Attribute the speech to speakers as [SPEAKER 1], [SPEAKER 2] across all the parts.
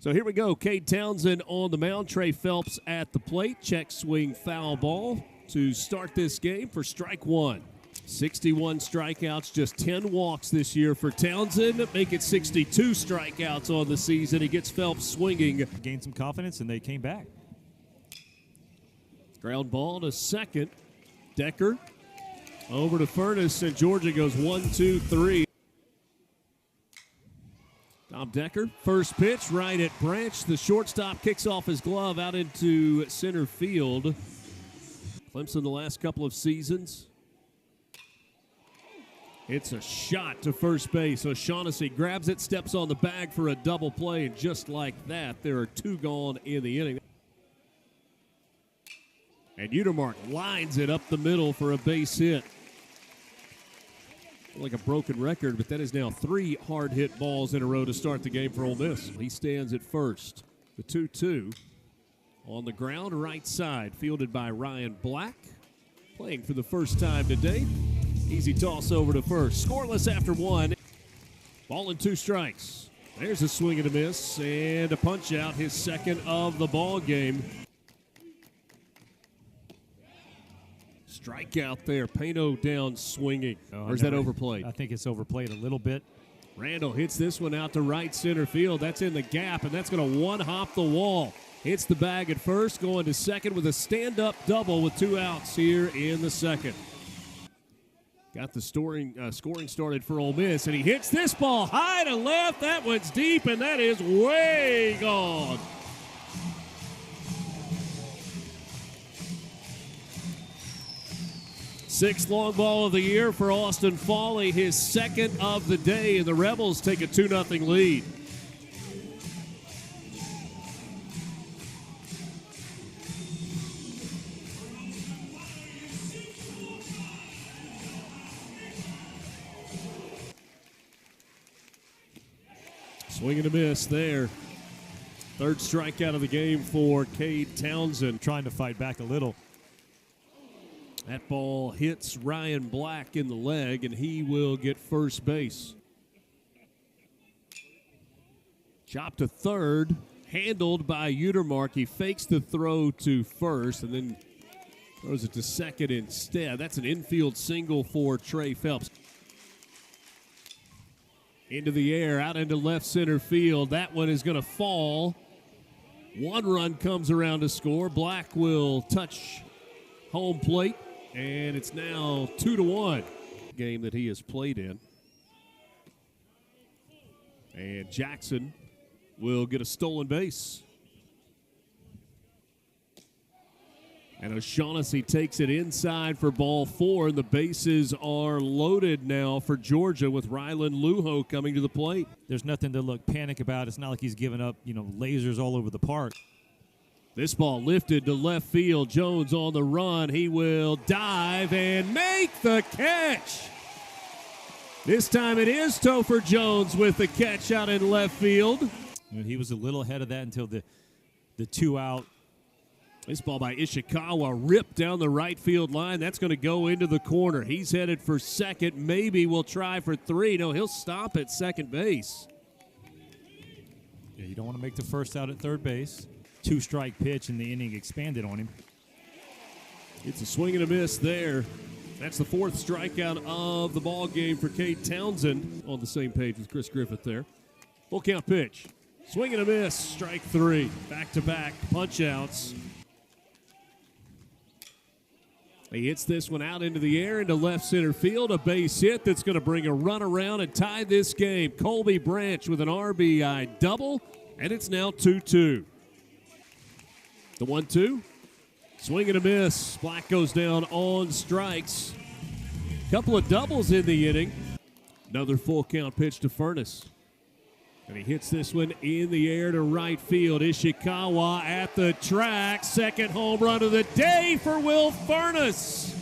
[SPEAKER 1] So here we go. Cade Townsend on the mound. Trey Phelps at the plate. Check swing foul ball to start this game for strike one. 61 strikeouts, just 10 walks this year for Townsend. Make it 62 strikeouts on the season. He gets Phelps swinging.
[SPEAKER 2] Gained some confidence, and they came back.
[SPEAKER 1] Ground ball to second. Decker over to Furness, and Georgia goes 1-2-3. Tom Decker, first pitch, right at Branch. The shortstop kicks off his glove out into center field. Clemson the last couple of seasons. It's a shot to first base. O'Shaughnessy grabs it, steps on the bag for a double play, and just like that, there are two gone in the inning. And Utermark lines it up the middle for a base hit. Like a broken record, but that is now 3 hard-hit balls in a row to start the game for Ole Miss. He stands at first. The 2-2 on the ground, right side, fielded by Ryan Black. Playing for the first time today. Easy toss over to first. Scoreless after 1. Ball and 2 strikes. There's a swing and a miss, and a punch out, his second of the ball game. Strikeout there. Pano down swinging. Or is that overplayed?
[SPEAKER 2] I think it's overplayed a little bit.
[SPEAKER 1] Randall hits this one out to right center field. That's in the gap, and that's going to one-hop the wall. Hits the bag at first, going to second with a stand-up double with 2 outs here in the second. Got the scoring started for Ole Miss, and he hits this ball high to left. That one's deep, and that is way gone. Sixth long ball of the year for Austin Foley, his second of the day, and the Rebels take a 2-0 lead. Swing and a miss there. Third strikeout of the game for Cade Townsend.
[SPEAKER 2] Trying to fight back a little.
[SPEAKER 1] That ball hits Ryan Black in the leg, and he will get first base. Chop to third, handled by Utermark. He fakes the throw to first, and then throws it to second instead. That's an infield single for Trey Phelps. Into the air, out into left center field. That one is going to fall. 1 run comes around to score. Black will touch home plate. And it's now 2-1. Game that he has played in. And Jackson will get a stolen base. And O'Shaughnessy takes it inside for ball 4. And the bases are loaded now for Georgia with Rylan Lujo coming to the plate.
[SPEAKER 2] There's nothing to look panic about. It's not like he's giving up, lasers all over the park.
[SPEAKER 1] This ball lifted to left field. Jones on the run. He will dive and make the catch. This time it is Topher Jones with the catch out in left field.
[SPEAKER 2] And he was a little ahead of that until the 2 out.
[SPEAKER 1] This ball by Ishikawa ripped down the right field line. That's going to go into the corner. He's headed for second. Maybe we'll try for 3. No, he'll stop at second base.
[SPEAKER 2] Yeah, you don't want to make the first out at third base. 2-strike pitch, and the inning expanded on him.
[SPEAKER 1] It's a swing and a miss there. That's the 4th strikeout of the ball game for Cade Townsend. On the same page with Chris Griffith there. Full count pitch. Swing and a miss. Strike 3. Back-to-back punch-outs. He hits this one out into the air into left center field. A base hit that's going to bring a run around and tie this game. Colby Branch with an RBI double, and it's now 2-2. The 1-2. Swing and a miss. Black goes down on strikes. Couple of doubles in the inning. Another full count pitch to Furness. And he hits this one in the air to right field. Ishikawa at the track. Second home run of the day for Will Furness.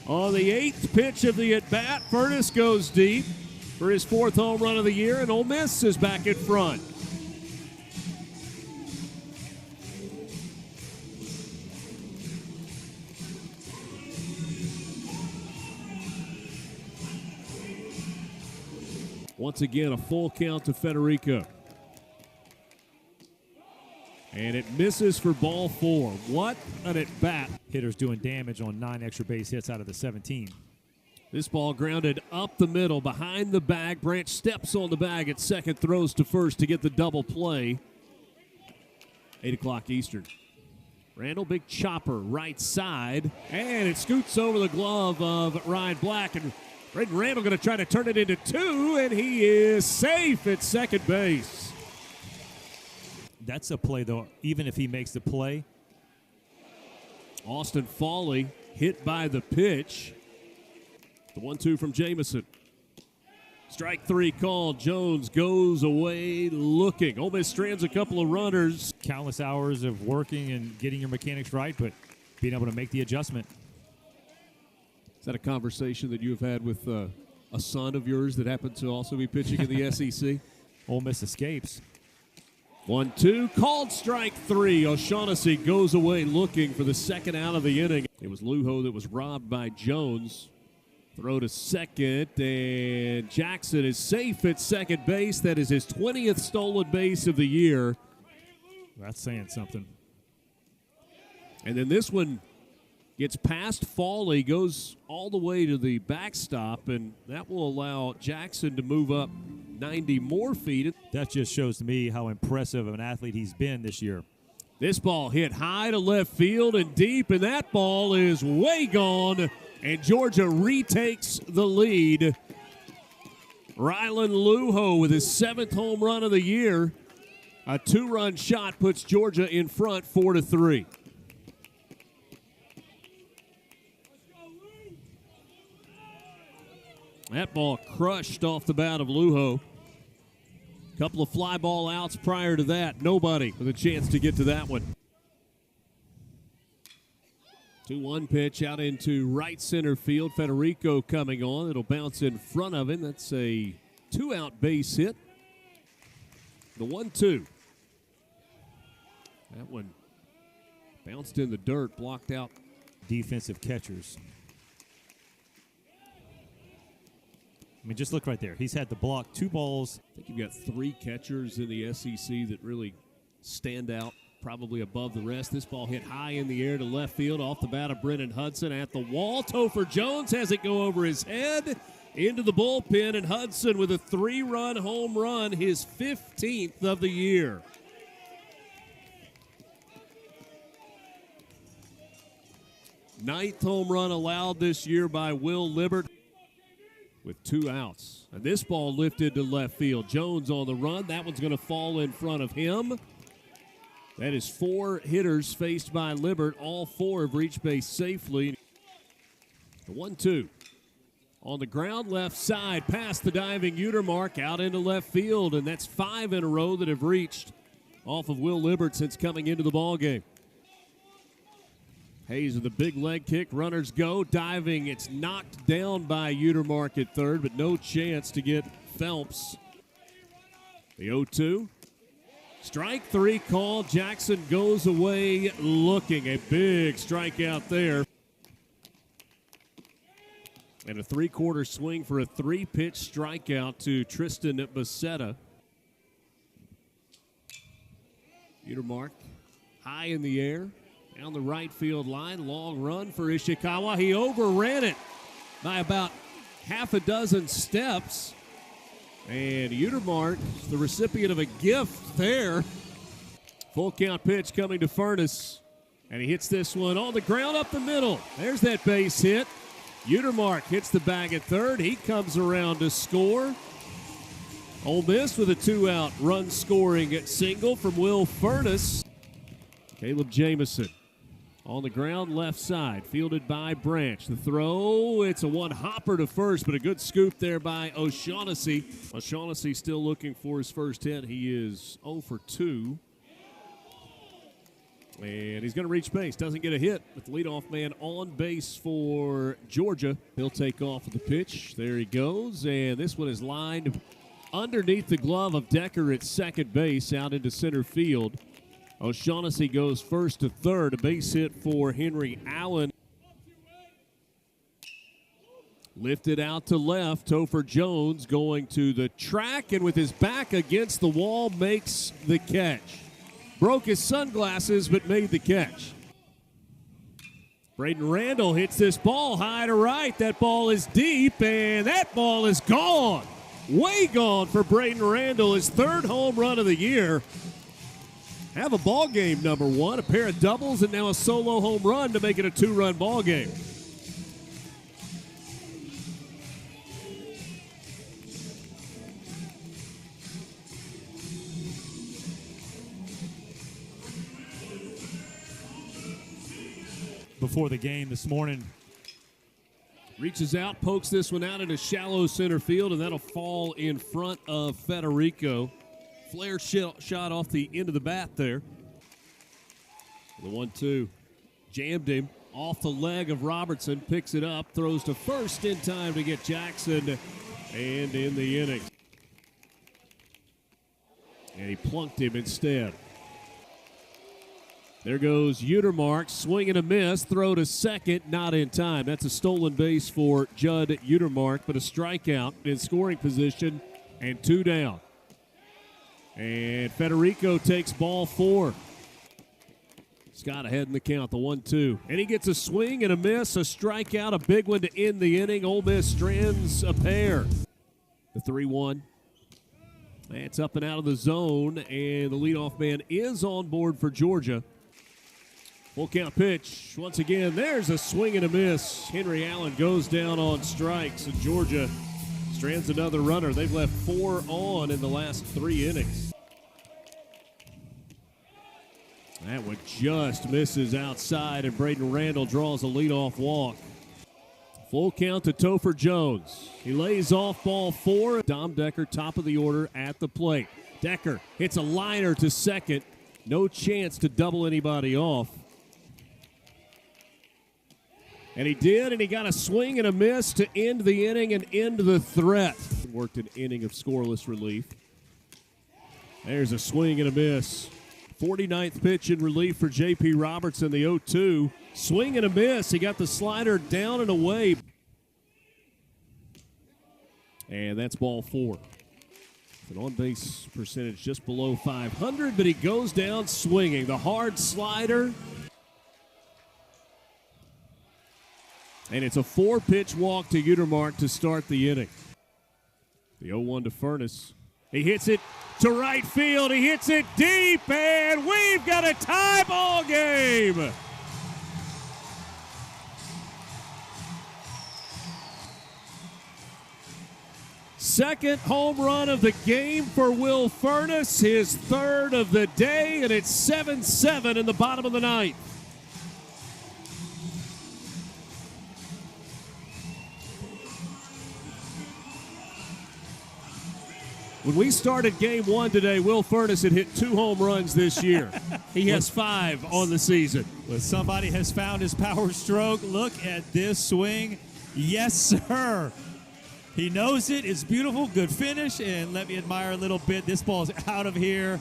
[SPEAKER 1] On the 8th pitch of the at-bat, Furness goes deep for his 4th home run of the year, and Ole Miss is back in front. Once again, a full count to Federico. And it misses for ball 4. What an at-bat.
[SPEAKER 2] Hitters doing damage on 9 extra base hits out of the 17.
[SPEAKER 1] This ball grounded up the middle, behind the bag. Branch steps on the bag at second, throws to first to get the double play. 8 o'clock Eastern. Randall, big chopper, right side. And it scoots over the glove of Ryan Black. And Braden Randall going to try to turn it into 2, and he is safe at second base.
[SPEAKER 2] That's a play, though, even if he makes the play.
[SPEAKER 1] Austin Foley hit by the pitch. The 1-2 from Jamison. Strike 3 called. Jones goes away looking. Ole Miss strands a couple of runners.
[SPEAKER 2] Countless hours of working and getting your mechanics right, but being able to make the adjustment.
[SPEAKER 1] Is that a conversation that you've had with a son of yours that happened to also be pitching in the SEC?
[SPEAKER 2] Ole Miss escapes.
[SPEAKER 1] 1-2, called strike 3. O'Shaughnessy goes away looking for the second out of the inning. It was Lujo that was robbed by Jones. Throw to second, and Jackson is safe at second base. That is his 20th stolen base of the year.
[SPEAKER 2] That's saying something.
[SPEAKER 1] And then this one gets past Foley, goes all the way to the backstop, and that will allow Jackson to move up 90 more feet.
[SPEAKER 2] That just shows to me how impressive of an athlete he's been this year.
[SPEAKER 1] This ball hit high to left field and deep, and that ball is way gone, and Georgia retakes the lead. Rylan Lujo with his 7th home run of the year. A 2-run shot puts Georgia in front 4-3. That ball crushed off the bat of Lujo. Couple of fly ball outs prior to that. Nobody with a chance to get to that one. 2-1 pitch out into right center field. Federico coming on. It'll bounce in front of him. That's a 2-out base hit. The 1-2. That one bounced in the dirt, blocked out.
[SPEAKER 2] Defensive catchers. I mean, just look right there. He's had to block 2 balls.
[SPEAKER 1] I think you've got 3 catchers in the SEC that really stand out, probably above the rest. This ball hit high in the air to left field off the bat of Brennan Hudson at the wall. Topher Jones has it go over his head into the bullpen, and Hudson with a 3-run home run, his 15th of the year. Ninth home run allowed this year by Will Libbert with 2 outs. And this ball lifted to left field. Jones on the run. That one's going to fall in front of him. That is 4 hitters faced by Libbert. All 4 have reached base safely. The 1-2. On the ground left side, past the diving Utermark, out into left field. And that's 5 in a row that have reached off of Will Libbert since coming into the ballgame. Hayes with a big leg kick. Runners go. Diving. It's knocked down by Utermark at third, but no chance to get Phelps. The 0-2. Strike 3 call. Jackson goes away looking. A big strikeout there. And a 3/4 swing for a 3-pitch strikeout to Tristan Becerra. Utermark high in the air. Down the right field line, long run for Ishikawa. He overran it by about half a dozen steps. And Utermark, the recipient of a gift there. Full count pitch coming to Furness. And he hits this one on the ground up the middle. There's that base hit. Utermark hits the bag at third. He comes around to score. Ole Miss with a 2-out run scoring single from Will Furness. Caleb Jamison. On the ground, left side, fielded by Branch. The throw, it's a one-hopper to first, but a good scoop there by O'Shaughnessy. O'Shaughnessy still looking for his first hit. He is 0 for 2. And he's going to reach base. Doesn't get a hit, but the leadoff man on base for Georgia. He'll take off with the pitch. There he goes, and this one is lined underneath the glove of Decker at second base out into center field. O'Shaughnessy goes first to third. A base hit for Henry Allen. Lifted out to left. Topher Jones going to the track, and with his back against the wall makes the catch. broke his sunglasses but made the catch. Braden Randall hits this ball high to right. That ball is deep, and that ball is gone. Way gone for Braden Randall, his third home run of the year. Have a ball game, number one, a pair of doubles, and now a solo home run to make it a two-run ball game.
[SPEAKER 2] Before the game this morning,
[SPEAKER 1] Reaches out, pokes this one out into shallow center field, and that'll fall in front of Federico. Flare shot off the end of the bat there. The 1-2 jammed him off the leg of Robertson, picks it up, throws to first in time to get Jackson, and in the inning. And he plunked him instead. There goes Utermark, swing and a miss, throw to second, not in time. That's a stolen base for Judd Utermark, but a strikeout in scoring position, and two down. And Federico takes ball four. Scott ahead in the count, the 1-2. And he gets a swing and a miss, a strikeout, a big one to end the inning. Ole Miss strands a pair. The 3-1. It's up and out of the zone, and the leadoff man is on board for Georgia. Full count pitch. Once again, there's a swing and a miss. Henry Allen goes down on strikes, and Georgia strands another runner. They've left 4 on in the last 3 innings. That one just misses outside, and Braden Randall draws a leadoff walk. Full count to Topher Jones. He lays off ball 4. Dom Decker, top of the order at the plate. Decker hits a liner to second. No chance to double anybody off. And he did, and he got a swing and a miss to end the inning and end the threat. Worked an inning of scoreless relief. There's a swing and a miss. 49th pitch in relief for J.P. Robertson, the 0-2. Swing and a miss. He got the slider down and away. And that's ball 4. An on-base percentage just below 500, but he goes down swinging. The hard slider. And it's a 4-pitch walk to Utermark to start the inning. The 0-1 to Furness. He hits it to right field. He hits it deep, and we've got a tie ball game. Second home run of the game for Will Furness, his third of the day, and it's 7-7 in the bottom of the ninth. When we started game 1 today, Will Furness had hit 2 home runs this year. He has 5 on the season.
[SPEAKER 2] well, somebody has found his power stroke. Look at this swing. Yes, sir. He knows it. It's beautiful. Good finish. And let me admire a little bit. This ball's out of here.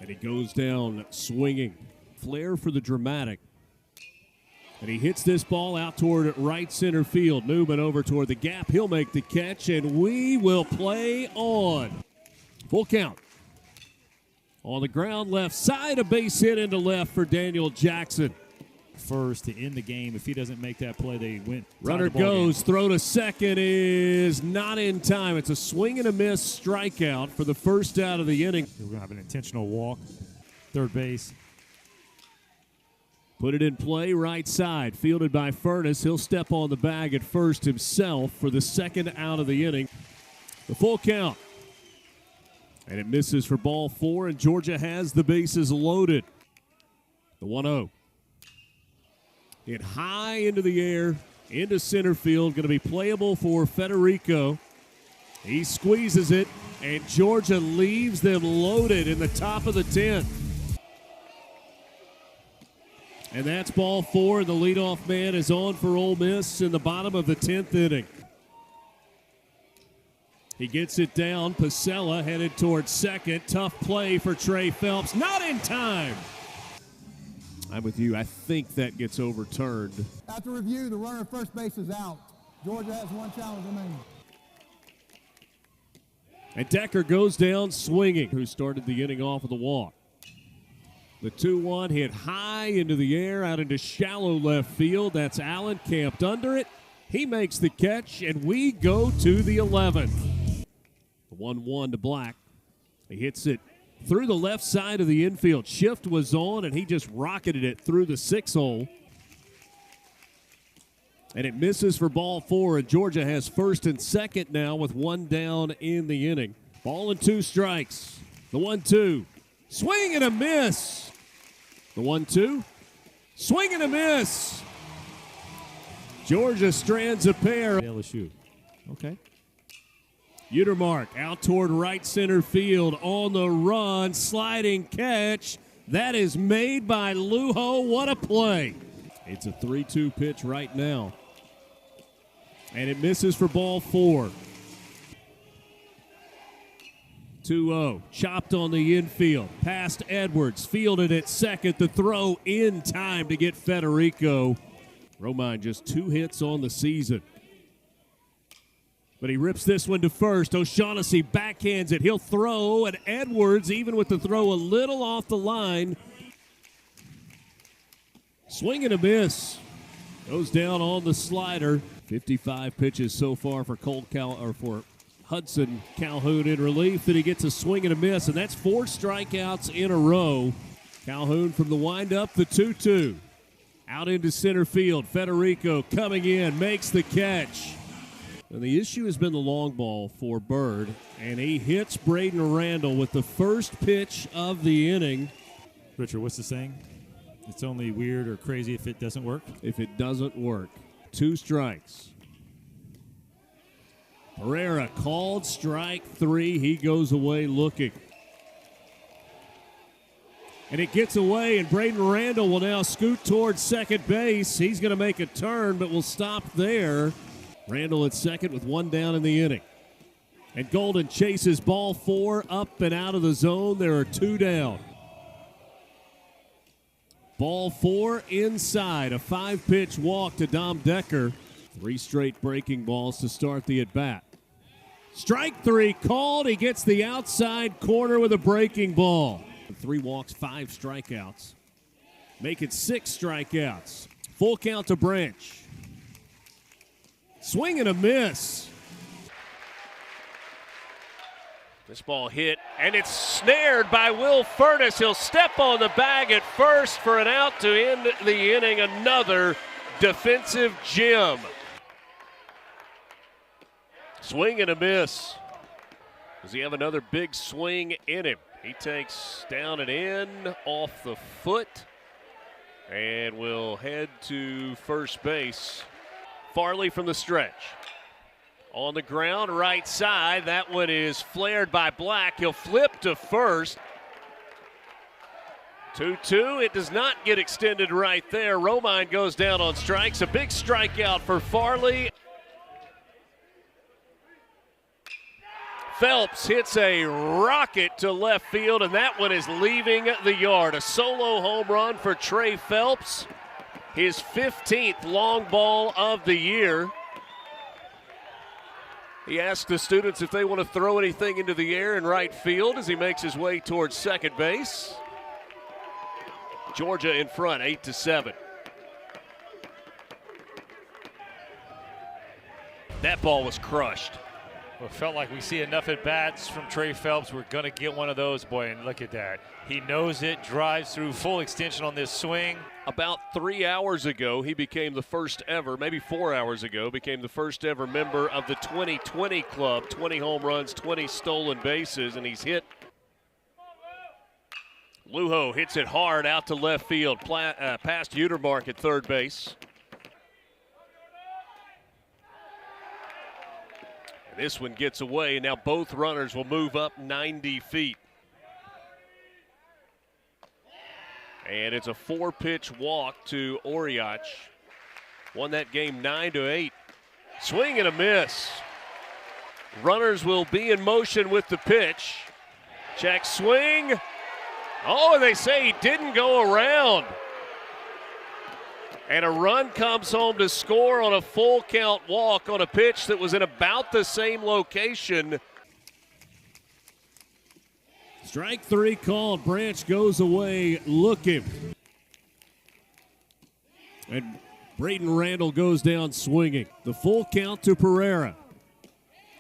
[SPEAKER 1] And he goes down swinging. Flair for the dramatic. And he hits this ball out toward right center field. Newman over toward the gap. He'll make the catch, and we will play on. Full count. On the ground left side, a base hit into left for Daniel Jackson.
[SPEAKER 2] First to end the game. If he doesn't make that play, they win.
[SPEAKER 1] Runner goes. Throw to second is not in time. It's a swing and a miss strikeout for the first out of the inning.
[SPEAKER 2] We're going to have an intentional walk. Third base.
[SPEAKER 1] Put it in play, right side. Fielded by Furness. He'll step on the bag at first himself for the second out of the inning. The full count. And it misses for ball 4, and Georgia has the bases loaded. The 1-0. Hit high into the air, into center field. Going to be playable for Federico. He squeezes it, and Georgia leaves them loaded in the top of the 10th. And that's ball 4. The leadoff man is on for Ole Miss in the bottom of the 10th inning. He gets it down. Pasella headed towards second. Tough play for Trey Phelps. Not in time. I'm with you. I think that gets overturned.
[SPEAKER 3] After review, the runner at first base is out. Georgia has 1 challenge remaining.
[SPEAKER 1] And Decker goes down swinging, who started the inning off with a walk. The 2-1 hit high into the air, out into shallow left field. That's Allen camped under it. He makes the catch, and we go to the 11th. The 1-1 to Black. He hits it through the left side of the infield. Shift was on, and he just rocketed it through the 6-hole. And it misses for ball 4, and Georgia has first and second now with one down in the inning. Ball and 2 strikes. The 1-2. Swing and a miss. The 1-2. Swing and a miss. Georgia strands a pair.
[SPEAKER 2] LSU. Okay.
[SPEAKER 1] Utermark out toward right center field on the run. Sliding catch. That is made by Lujo. What a play. It's a 3-2 pitch right now. And it misses for ball 4. 2-0. Chopped on the infield. Past Edwards. Fielded at second. The throw in time to get Federico. Romine just 2 hits on the season. But he rips this one to first. O'Shaughnessy backhands it. He'll throw, and Edwards, even with the throw a little off the line. Swing and a miss. Goes down on the slider. 55 pitches so far for for Hudson Calhoun in relief. That he gets a swing and a miss, and that's 4 strikeouts in a row. Calhoun from the windup, the 2-2. Out into center field. Federico coming in, makes the catch. And the issue has been the long ball for Bird, and he hits Braden Randall with the first pitch of the inning.
[SPEAKER 2] Richard, what's the saying? It's only weird or crazy if it doesn't work?
[SPEAKER 1] If it doesn't work. 2 strikes. Pereira called strike 3. He goes away looking. And it gets away, and Braden Randall will now scoot towards second base. He's going to make a turn, but will stop there. Randall at second with 1 down in the inning. And Golden chases ball 4 up and out of the zone. There are 2 down. Ball 4 inside. A 5-pitch walk to Dom Decker. 3 straight breaking balls to start the at-bat. Strike 3 called. He gets the outside corner with a breaking ball. 3 walks, 5 strikeouts. Make it 6 strikeouts. Full count to Branch. Swing and a miss. This ball hit, and it's snared by Will Furnace. He'll step on the bag at first for an out to end the inning. Another defensive gem. Swing and a miss. Does he have another big swing in him? He takes down and in off the foot and will head to first base. Farley from the stretch. On the ground, right side. That one is flared by Black. He'll flip to first. 2-2. It does not get extended right there. Romine goes down on strikes. A big strikeout for Farley. Phelps hits a rocket to left field, and that one is leaving the yard. A solo home run for Trey Phelps. His 15th long ball of the year. He asked the students if they want to throw anything into the air in right field as he makes his way towards second base. Georgia in front, 8-7. That ball was crushed.
[SPEAKER 3] Well, it felt like we see enough at-bats from Trey Phelps. We're going to get one of those, boy, and look at that. He knows it, drives through full extension on this swing.
[SPEAKER 1] About 3 hours ago, he became the first ever, maybe 4 hours ago, became the first ever member of the 2020 club. 20 home runs, 20 stolen bases, and he's hit. Lujo hits it hard out to left field, past Utermark at third base. This one gets away. Now both runners will move up 90 feet. And it's a 4-pitch walk to Oriach. Won that game 9-8. Swing and a miss. Runners will be in motion with the pitch. Check swing. Oh, and they say he didn't go around. And a run comes home to score on a full count walk on a pitch that was in about the same location. Strike 3 called. Branch goes away looking. And Braden Randall goes down swinging. The full count to Pereira.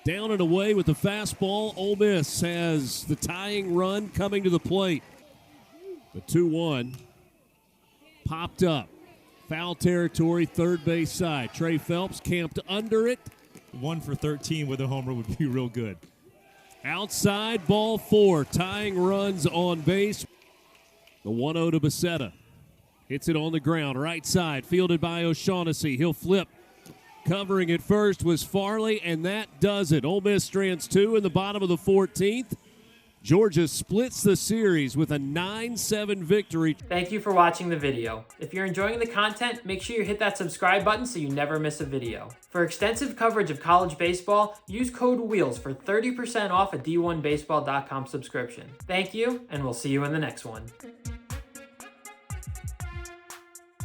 [SPEAKER 1] Down and away with the fastball. Ole Miss has the tying run coming to the plate. The 2-1 popped up. Foul territory, third base side. Trey Phelps camped under it.
[SPEAKER 2] 1 for 13 with a homer would be real good.
[SPEAKER 1] Outside, ball 4. Tying runs on base. The 1-0 to Becerra. Hits it on the ground, right side, fielded by O'Shaughnessy. He'll flip. Covering it first was Farley, and that does it. Ole Miss strands 2 in the bottom of the 14th. Georgia splits the series with a 9-7 victory.
[SPEAKER 4] Thank you for watching the video. If you're enjoying the content, make sure you hit that subscribe button so you never miss a video. For extensive coverage of college baseball, use code WHEELS for 30% off a D1Baseball.com subscription. Thank you, and we'll see you in the next one.